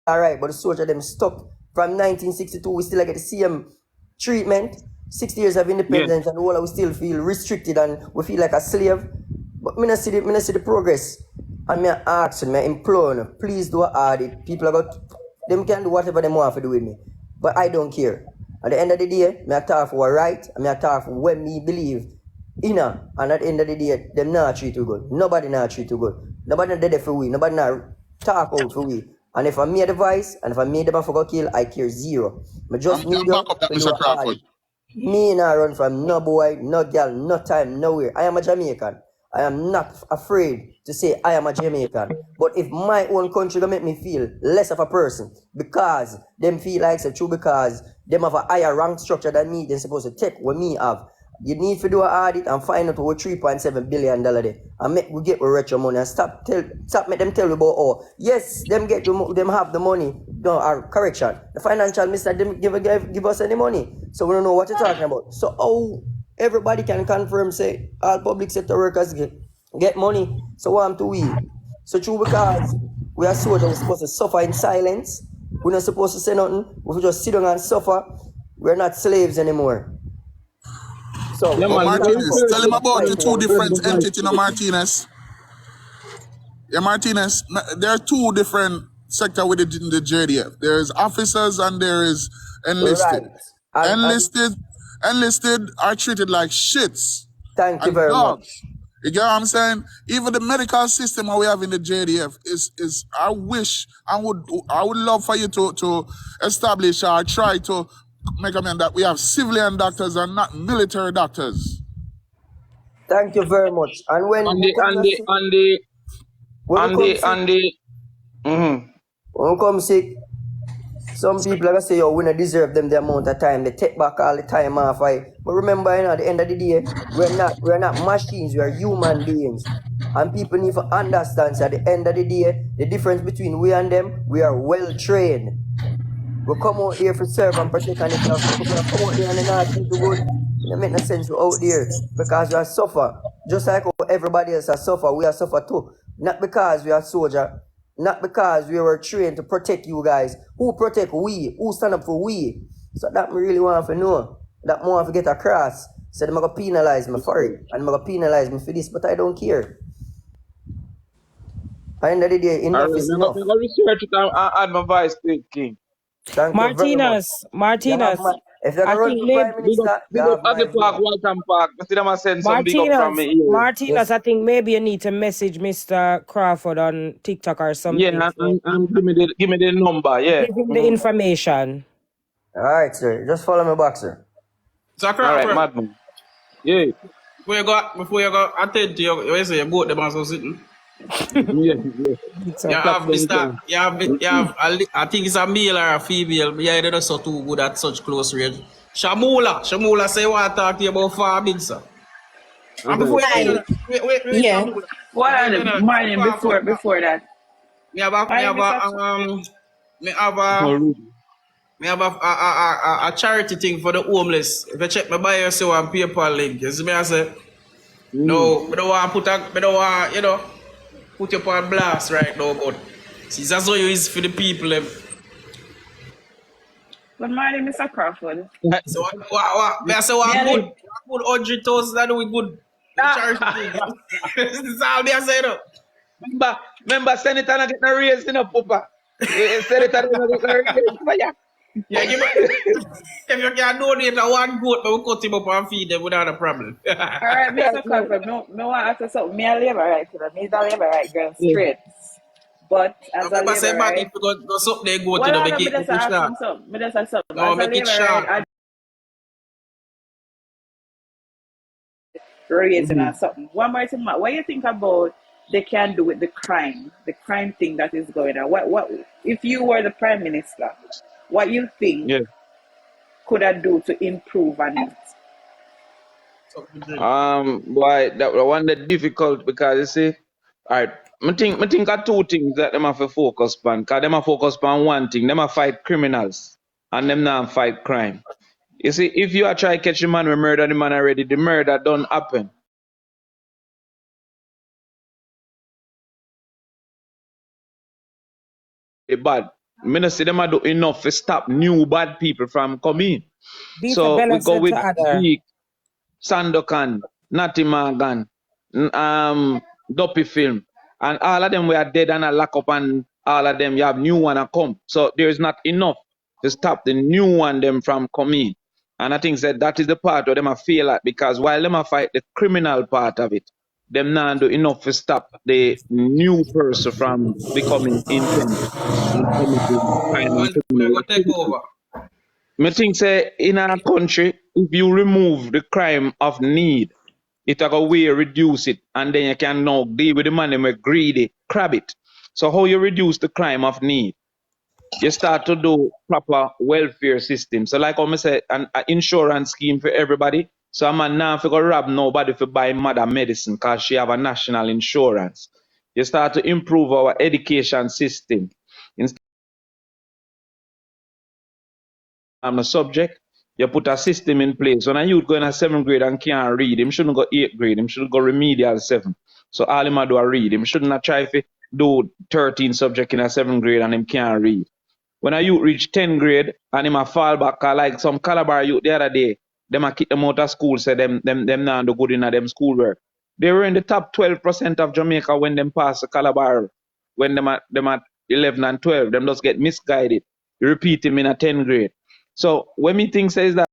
alright, but the soldier them stuck from 1962. We still get the same treatment. 60 years of independence, and all we still feel restricted and we feel like a slave. But me not see the progress. And me ask, me implore, please do an audit. People are got them can do whatever they want to do with me. But I don't care. At the end of the day, me talk for what right, and me talk for what me believe. And at the end of the day, them not treat you good. Nobody not treat you good. Nobody not there for we. Nobody not talk out for we. And if I made a device, and if I made them for kill, I care zero. I just need you back up that, to do Mr. an Crawford. audit. Me not run from no boy, no girl, no time, nowhere. I am a Jamaican. I am not afraid to say I am a Jamaican. But if my own country gonna make me feel less of a person because them feel like it's true because them have a higher rank structure than me, they're supposed to take what me have. You need to do an audit and find out what $3.7 billion there. And make we get with retro money and stop make them tell you about yes, them have the money. No, correction. The financial minister didn't give us any money. So we don't know what you're talking about. So everybody can confirm say all public sector workers get money. So what am to we? So true because we are soldiers, we're supposed to suffer in silence. We're not supposed to say nothing. We just sit down and suffer. We're not slaves anymore. So Martinez, tell him about the two different entities, Martinez. Yeah, Martinez, there are two different sectors within the JDF. There's officers and there is enlisted. Right. Enlisted are treated like shits. Thank you very much. You get what I'm saying? Even the medical system that we have in the JDF is I wish I would love for you to establish or try to make a man that we have civilian doctors and not military doctors. Thank you very much. And when we come sick, some people are gonna say, we don't deserve them the amount of time. They take back all the time off. But remember, at the end of the day, we're not machines, we are human beings. And people need to understand at the end of the day, the difference between we and them, we are well trained. We come out here for serve and protect, and if we come out there and not treat you good, it make no sense we're out there because we are suffer. Just like everybody else has suffer, we are suffer too. Not because we are soldier, not because we were trained to protect you guys. Who protect we? Who stand up for we? So that me really want to know. That more want to get across. So they're going to penalize me for it. And they're going to penalize me for this, but I don't care. At the end of the day, enough is enough. I'm going to research it and add my voice to it, King. Thank Martinez. If you're going to run for Prime Minister, Martinez, I think maybe you need to message Mr. Crawford on TikTok or something. Yeah, and give me the number, yeah. Give him the information. All right, sir. Just follow me back, sir. So Crawford, all right, madman. Yeah. Before you go attend to you say you both them also sitting. Yeah. I think it's a male or a female. Yeah, they're not so too good at such close range. Shamula say what I talk to you about farming, sir. And before you what are the morning before that? Me have a charity thing for the homeless. If you check my bio, say one PayPal link. You see me I say? No, I don't want put you on blast right now, but see, that's what you is for the people. Good morning, Mr. Crawford. So what? I say what good 100,000 that we good. This is all me I say though. Remember, Senator not get no raise in a papa. Senator not get no raise. Yeah, if you can donate one goat, but we cut him up and feed them without a problem. All right, Mr. Crawford, no want to say something. Me a labor right, me a labor right, girl, straight. But as a labor right, if you go something, they go to the make it push down. Me just say something. No, make it sharp. Raising or something. One more thing, what do you think about they can do with the crime thing that is going on? What if you were the Prime Minister? What you think could I do to improve on it? Boy, that one that difficult because you see, all right, I think of two things that them have to focus on. Because them have focus on one thing, them have fight criminals and them now fight crime. You see, if you are trying to catch the man who murder the man already, the murder don't happen. Bad. me not see them a do enough to stop new bad people from coming. Beat a So we go benefit with to other. Zeke, Sandokan, Natty Morgan, Duppy Film, and all of them were dead and a lock up, and all of them you have new one a come. So there is not enough to stop the new one them from coming. And I think that is the part where them I feel like, because while them a fight the criminal part of it, them not do enough to stop the new person from becoming intent and committing crime and Well, we criminal go take activity. over. Me think say in our country, if you remove the crime of need, it a go way reduce it, and then you can now deal with the man who greedy, crab it. So how you reduce the crime of need? You start to do proper welfare system. So like I said, an insurance scheme for everybody. So a man now if go rob nobody for buy mother medicine because she have a national insurance. You start to improve our education system. I'm a subject, you put a system in place. When a youth go in a 7th grade and can't read, him shouldn't go 8th grade, him should go remedial 7. So all him a do a read. Him shouldn't have try to do 13 subject in a 7th grade and him can't read. When a youth reach 10th grade and him a fall back, like some Calabar youth the other day, them a kick them out of school, say them not do good in them schoolwork. They were in the top 12% of Jamaica when them pass the Calabar. When them at 11 and 12, them just get misguided. You repeat him in a 10th grade. So when me think says that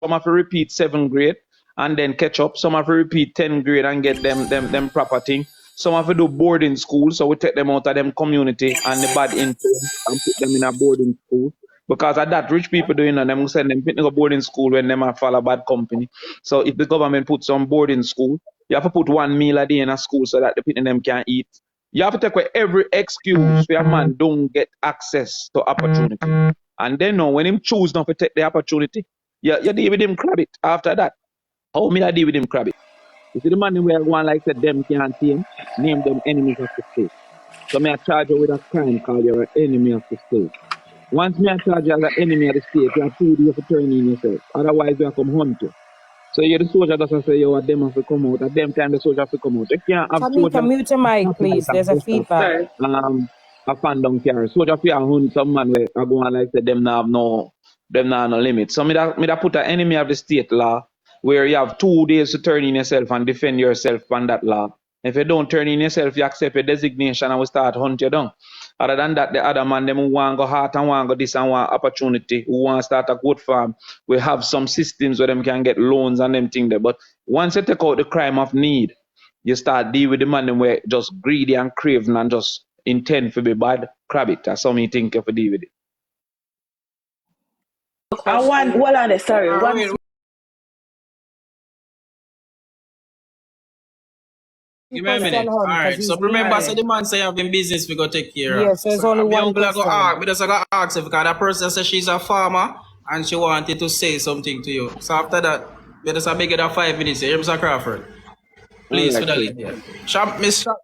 some have to repeat 7th grade and then catch up, some have to repeat 10th grade and get them proper thing. Some have to do boarding school, so we take them out of them community and the bad influence and put them in a boarding school. Because of that, rich people doing and them send them to go boarding school when them follow bad company. So if the government put some boarding school, you have to put 1 meal a day in a school so that the people them can eat. You have to take away every excuse where a man don't get access to opportunity. And then now when him choose not to take the opportunity, you deal with him crab it after that. How me I deal with him crab it? You see the man where one like said them can't tame, name them enemies of the state. So me I charge you with a crime called you're an enemy of the state. Once me I charge you as an enemy of the state, you have 2 days to turn in yourself. Otherwise you have come hunt you. So you the soldier doesn't say you them have to come out. At them time the soldier have to come out. You can't have Tamika, soldier mute your mic, please. There's a feedback. Sorry. a fan down carry. Soldier fear hunt some man where I go and like say them now have no limit. So me that put an enemy of the state law where you have 2 days to turn in yourself and defend yourself on that law. If you don't turn in yourself, you accept a designation and we start hunt you down. Other than that, the other man them who want go heart and want go this and want opportunity, who want start a goat farm, we have some systems where them can get loans and them thing there. But once you take out the crime of need, you start deal with the man them where just greedy and craving and just intend to be bad, crab it. That's how me think if you deal with it. I want, hold on there, sorry. Wait, give me a Question minute. on, All right. because So he's remember, so behind. the man say having business we go take care of. Yes, there's So only me one uncle I go ask, question. me just I go ask her because that person says she's a farmer and she wanted to say something to you. So after that, we just make it a 5 minutes. Here, Mr. Crawford. All Please, right, for the cool. link here. Shop, Miss Shop.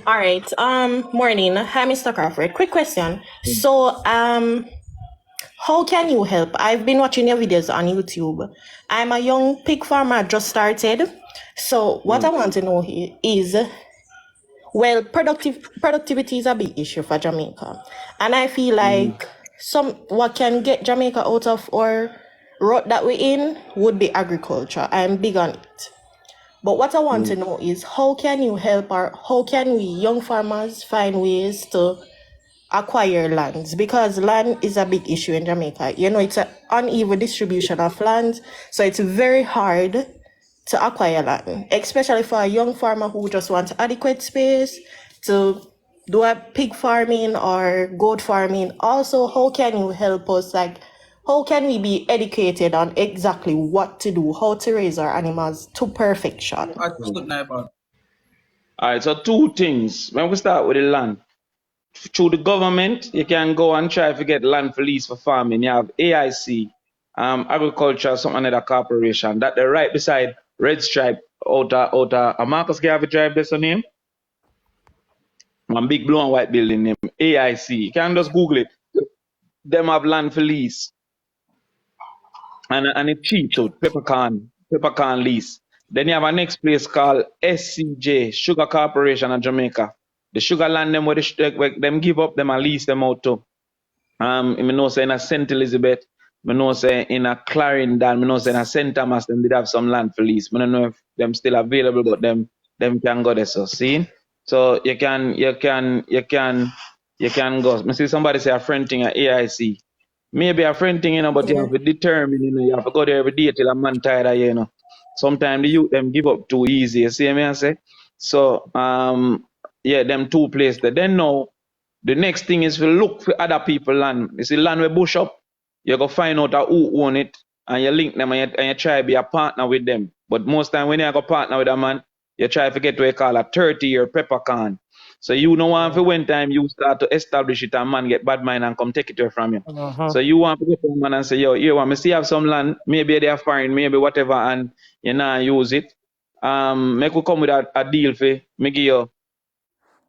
All right. Morning. Hi, Mr. Crawford. Quick question. So, how can you help? I've been watching your videos on YouTube. I'm a young pig farmer, just started. So, what I want to know here is, well, productivity is a big issue for Jamaica, and I feel like what can get Jamaica out of our rut that we're in would be agriculture. I'm big on it. But what I want to know is how can you help, or how can we young farmers find ways to acquire lands? Because land is a big issue in Jamaica. You know, it's an uneven distribution of land, so it's very hard to acquire land, especially for a young farmer who just wants adequate space to do a pig farming or goat farming. Also, how can you help us? Like, how can we be educated on exactly what to do, how to raise our animals to perfection? Good night, man. All right, so 2 things. When we start with the land, through the government, you can go and try to get land for lease for farming. You have AIC, agriculture, some another corporation that they're right beside Red Stripe out Marcus Garvey Drive, that's the name. One big blue and white building name, AIC. You can just Google it. Them have land for lease. And it's cheap too, peppercorn lease. Then you have a next place called SCJ, Sugar Corporation of Jamaica. The sugar land them where them give up them and lease them out too. I know say in a St. Elizabeth, I know say in a Clarendon, I know say in a St. Thomas, them did have some land for lease. I don't know if them still available, but them can go there. So see? So you can go. I see somebody say a friend thing at AIC. Maybe a friend thing, but you have to determine, you have to go there every day till a man tired of you, Sometimes the youth them give up too easy, you see me I say? So yeah, them two places there. Then now the next thing is to look for other people land. You see land with bush up, you go find out who own it and you link them and you try to be a partner with them. But most time when you go partner with a man, you try to get what you call a 30-year peppercorn. So you know one for when time you start to establish it and man get bad mind and come take it away from you. So you want to go to a man and say, yo, you want me see have some land, maybe they are foreign, maybe whatever, and you not use it. Make we come with a deal for me give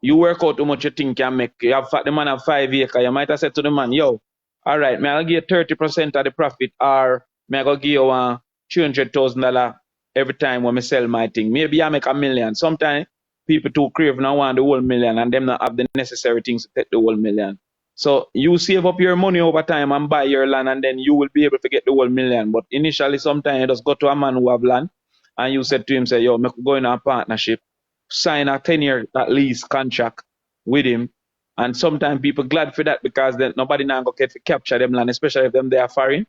you work out how much you think you can make. You have the man have 5 acres. You might have said to the man, yo, all right, may I give you 30% of the profit, or may I go give you $300,000 every time when I sell my thing. Maybe I make $1 million. Sometimes people too crave now want the whole million and them not have the necessary things to take the whole million. So you save up your money over time and buy your land and then you will be able to get the whole million. But initially sometimes you just go to a man who have land and you said to him, say, yo, make go in a partnership, sign a 10-year at least contract with him. And sometimes people glad for that because then nobody now go get to capture them land, especially if them they are foreign,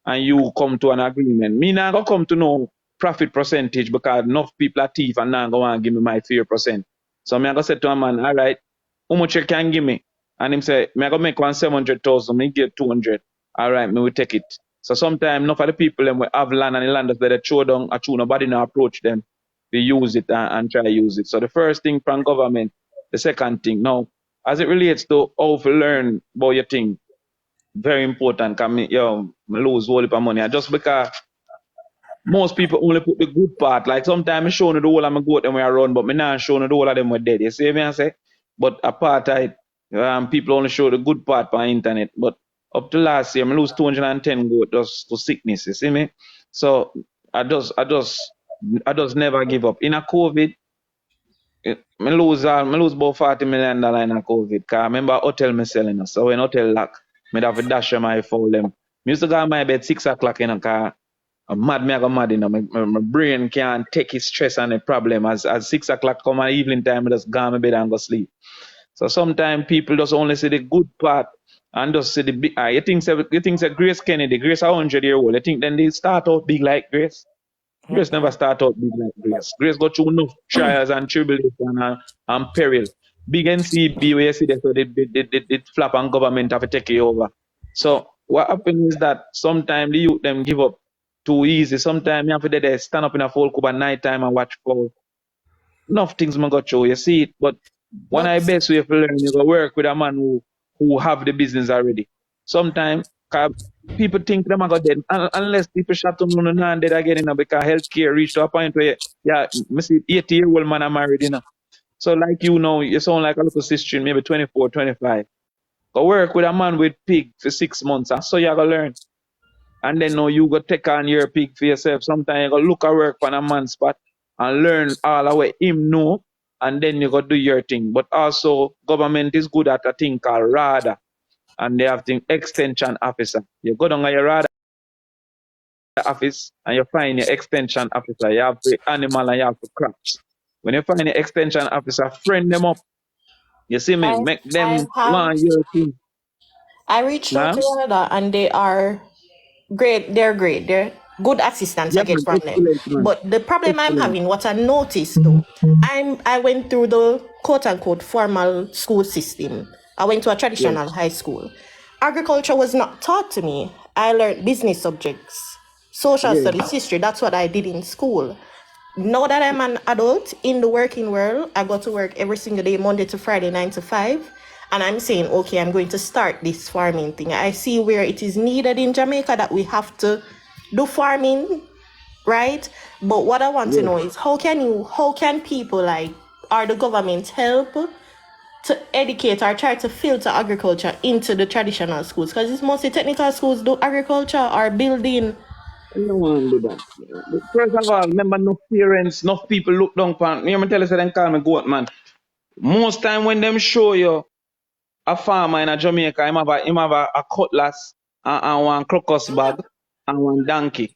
and you come to an agreement. Me now go come to know profit percentage because enough people are thief and now go and give me my 3%. So me I go say to a man, all right, how much you can give me? And him say, me I go make 700,000, me get 200. All right, me will take it. So sometimes enough of the people them will have land and the land that they throw down, nobody now approach them. They use it and try to use it. So the first thing from government, the second thing. Now, as it relates to how to learn about your thing, very important. Cause me lose whole heap of money. And just because most people only put the good part. Like sometimes I show you the whole of my goat them where I run, but me not show you the whole of them were dead. You see me I say? But apartheid, people only show the good part on internet. But up to last year, I lose 210 goat just to sickness. You see me? So I just never give up. In a COVID, I lose about $40 million in a COVID. Cause I remember hotel me selling us. So when hotel lock, me have to dash my foul them. Me used to go to my bed 6 o'clock in a car. I'm mad, I go mad, my brain can't take his stress and the problem. As 6 o'clock come at evening time, I just go to my bed and go sleep. So sometimes people just only see the good part and just see the big. You think say Grace Kennedy, Grace 100-year-old. You think then they start out big like Grace? Grace never start out big like Grace. Grace got through enough trials and tribulation and peril. Big NCB where you see that so they flap and government have to take it over. So what happens is that sometimes the youth them give up too easy. Sometimes you have to they stand up in a full cup at night time and watch foul. Enough things man got through, you see it. But one of the best way to learn, you go work with a man who have the business already. Sometimes people think them are dead unless people shut them down and dead again, because healthcare reached to a point where me see 80-year-old man are married, So like you sound like a little sister, maybe 24, 25. Go work with a man with pig for 6 months, and so you gotta learn. And then now you go take on your pig for yourself. Sometimes you go look at work on a man's spot and learn all the way him know, and then you go do your thing. But also government is good at a thing called RADA. And they have the extension officer. You go down to your RADA office and you find your extension officer. You have the animal and you have the crops. When you find the extension officer, friend them up. You see me? Make them learn your thing. I reached out to Canada and they are great. They're great. They're good assistance I get from them. But the problem I'm having, what I noticed though, I went through the quote unquote formal school system. I went to a traditional high school. Agriculture was not taught to me. I learned business subjects, social studies, history. That's what I did in school. Now that I'm an adult in the working world, I go to work every single day, Monday to Friday, 9 to 5. And I'm saying, okay, I'm going to start this farming thing. I see where it is needed in Jamaica that we have to do farming, right? But what I want to know is how can people or the government help to educate or try to filter agriculture into the traditional schools? Because it's mostly technical schools do agriculture or building No one do that. First of all, remember, no parents, no people look down upon me. I'm tell you, say them call me goat man. Most time when them show you a farmer in a Jamaica, him have a cutlass and one crocus bag and one donkey.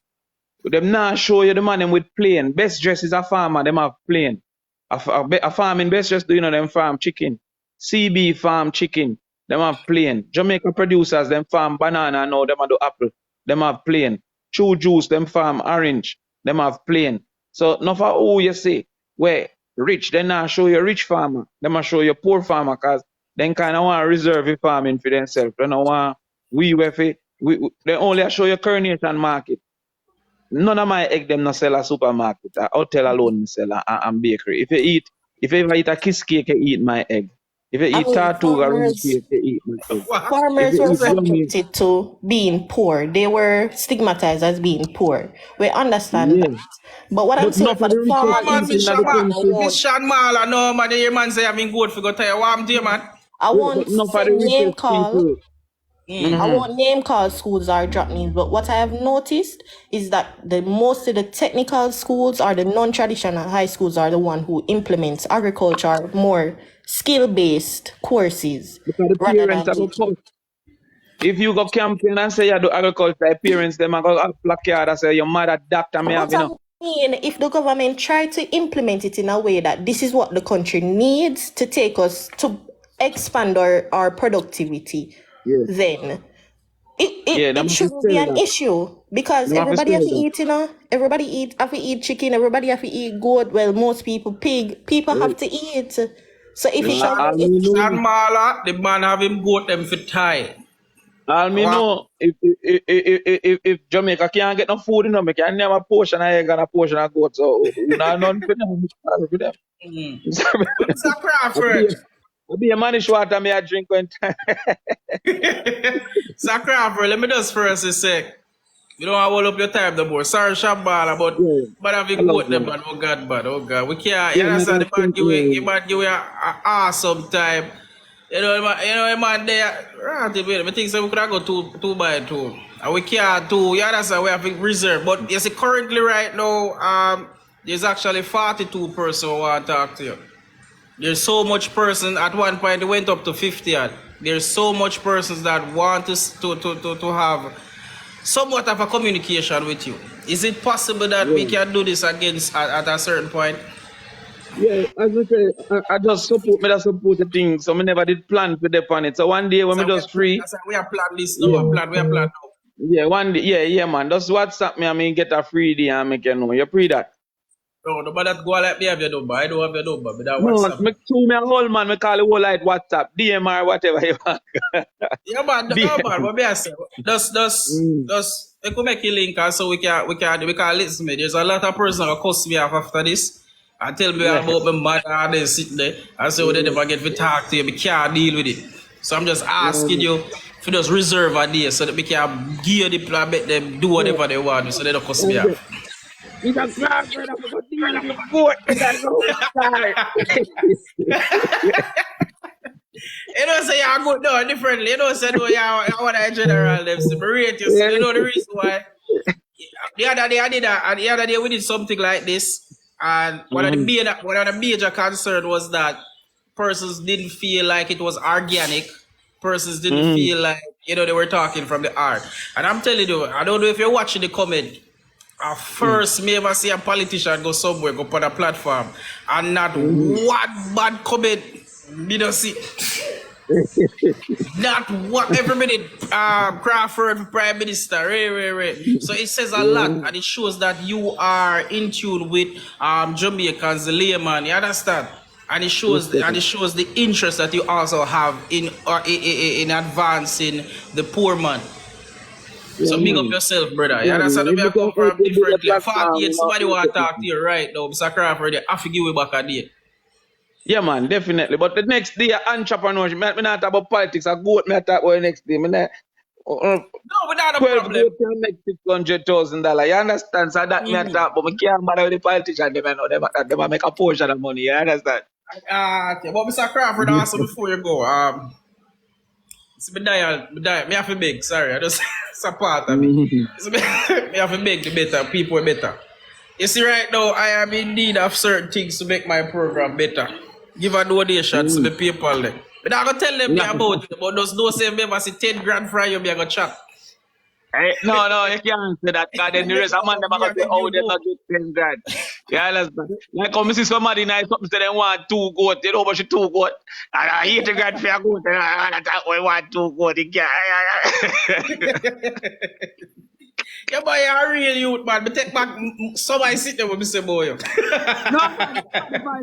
Them now show you the man them with plane. Best dress is a farmer, them have plane. A farming best dress do you know them farm chicken. CB farm chicken, them have plane. Jamaica producers, them farm banana now, them have do apple. Them have plane. True juice, them farm orange, them have plane. So not for who you say, where rich, they now show you rich farmer. Them show you poor farmer cause they kind of want to reserve the farming for themselves. They don't want they only show you coronation market. None of my egg them not sell a supermarket. A hotel alone sell and bakery. If you ever eat a kiss cake, you eat my egg. If you I eat mean, Tortuga round cake, you eat my egg. If farmers you were eat yummy, subjected to being poor. They were stigmatized as being poor. We understand that. yeah. But what I'm But saying not for for the the richest farmer Come on, in people in Miss the Jamaica, Shanma. I country. Miss won't. Shan Mala, no, man, the man say I'm in good for go tell you what I'm doing, man. I Yeah, won't but not for the say name richest call. people. I Mm-hmm. won't name call schools or drop names, but what I have noticed is that most of the technical schools or the non-traditional high schools are the one who implements agriculture, more skill-based courses Because the rather parents than are going to cost. If you go camping and say you do agriculture, the parents them are going to have placard and say your mother doctor me have, But you I know. mean, if the government try to implement it in a way that this is what the country needs to take us to expand our productivity, Yeah. then Yeah, it them have to shouldn't be sell an that. issue because Them have to everybody have sell to that. eat, everybody have to eat chicken, everybody have to eat goat. Well, most people pig. People Yeah. have to eat. So if Miss it Shan, All doesn't, me Shan know. Mala, the man have him goat them for tie. All me Wow. know, if Jamaica can't get no food, we can never portion of egg and a portion of goat. So we not none for them. Sorry for them. But Mr. I be Crawford, I be a man is water me I drink when time. Mr. Crawford, let me just first say, you don't want to hold up your time no more. Sorry, Shambhala, Yeah, but I having love goat them, man. man. Oh God, man. Oh God. We can't, you Yeah, man, understand, I the man think give you a awesome time. The man there, right, I think so we could have go two by two. And we can't do, you understand, we have to reserve. But you see, currently right now, there's actually 42 person who want to talk to you. There's so much person, at one point it went up to 50. There's so much persons that want to have somewhat of a communication with you. Is it possible that we yeah. can do this against at a certain point? Yeah, as I say, I just support the thing. So me never did plan to dip on it. So one day when me just free, That's why we are plan this now. yeah. We are plan now. Yeah, one day, yeah, man. Just WhatsApp me and me get a free day and make you know. You free that? No, nobody that go like me have your number. I don't have your number, but that No, WhatsApp. me to me a whole man, me call the whole like WhatsApp, DM or whatever you want. Yeah, man, no, man. DM. What me I say? Mm. We could make a link and so we can listen me. There's a lot of persons that cuss me off after this and tell me Yeah. about my mother and then sit there and say, oh, they never get to talk to you. We can't deal with it. So I'm just asking you to just reserve a day so that we can give you the plan, make them do whatever they want so they don't cuss me Yeah. off. He's a crowd, brother. I'm going to deal with your boat. You got to go outside. You know, say you're good, no, differently. You know, say, no, you're one of the general, them. So, rate you. So, Yeah. you know the reason why. The other day I did that, and the other day we did something like this, and one of the major concern was that persons didn't feel like it was organic. Persons didn't feel like they were talking from the heart. And I'm telling you, I don't know if you're watching the comment. At first, me ever see a politician go somewhere, go put a platform, and not one bad comment. Me don't see. Not what every minute Crawford Prime Minister. So it says a lot, and it shows that you are in tune with Jamaicans, the layman. You understand? And it shows the interest that you also have in advancing the poor man. So big up yourself, brother. You understand? If We you are can come help from me build a differently. platform, 48, you know, somebody want to talk to you right now, Mr. Crawford. I have to give you back a day. yeah, man, definitely. But the next day, entrepreneurship, me not talk about politics. I go out, me talk about the next day. Me not, No, without a 12 problem. goat can make $600,000. You understand? So that me a talk, but me can't bother with the politician. Them, you know, them a make a portion of money. You understand? Okay, but Mr. Crawford, also before you go, It's me dial. Me have to beg. Sorry, I just it's a part of me. It's me have to beg the better. People are better. You see, right now, I am in need of certain things to make my program better. Give a donation to the people. Then. But I'm going to tell them about it. But those don't say, remember, see 10 grand for you, I'm going to chat. No, you can't say that. Because then the rest of man, them are going to say, oh, they're not get 10 grand. Yeah, understand. Like, come see somebody nice, something say they want 2 goat, you know, but she 2 goat. And I hate the grand for a goat, and I want 2 goat. Yeah, boy, you're a real youth, man. But take back somebody sit there with me say, boy. No, man,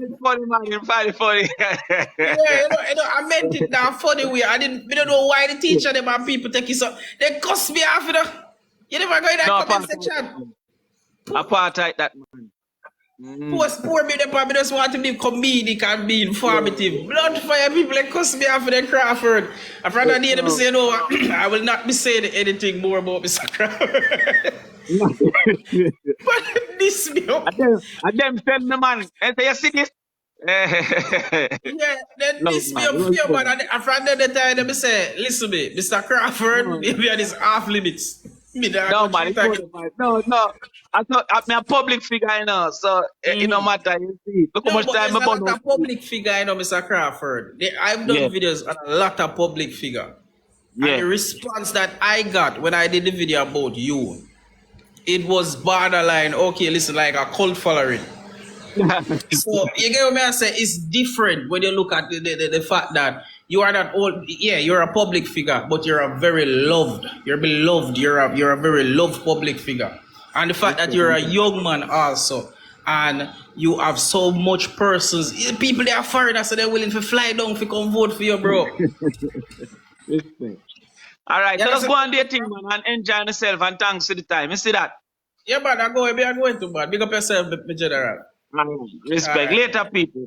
it's funny, man. It's funny. Yeah, you know, I meant it that funny way. We don't know why the teacher them and people take it so. They cuss me after the. You never go in that comment section. Apartheid, that man. Post poor me, I just want to be comedic and be informative. Blood fire people that cuss me after the Crawford. I'd rather hear them say, no, I will not be saying anything more about Mr. Crawford. But this me up. And them send the man. And say, you see this? Yeah, then this me up here, man. And from the time they say, listen me, Mr. Crawford, maybe at his off limits. No, man, no. I thought I'm a public figure, you know, so it no matter, you see. Look how much time I'm not a public figure, you know, Mr. Crawford. I've done videos on a lot of public figure. And the response that I got when I did the video about you, it was borderline, okay, listen, like a cult following. So you get what I say? It's different when you look at the fact that you are not old. Yeah, you're a public figure, but you're a very loved. You're beloved. You're a very loved public figure, and the fact that you're a young man also, and you have so much persons. People they are foreigners, so they're willing to fly down to come vote for you, bro. All right, so let's go on dating, man, and enjoy yourself. And thanks for the time. You see that? Yeah, but I'm going to, man. Big up yourself, my general. Respect. Later, people.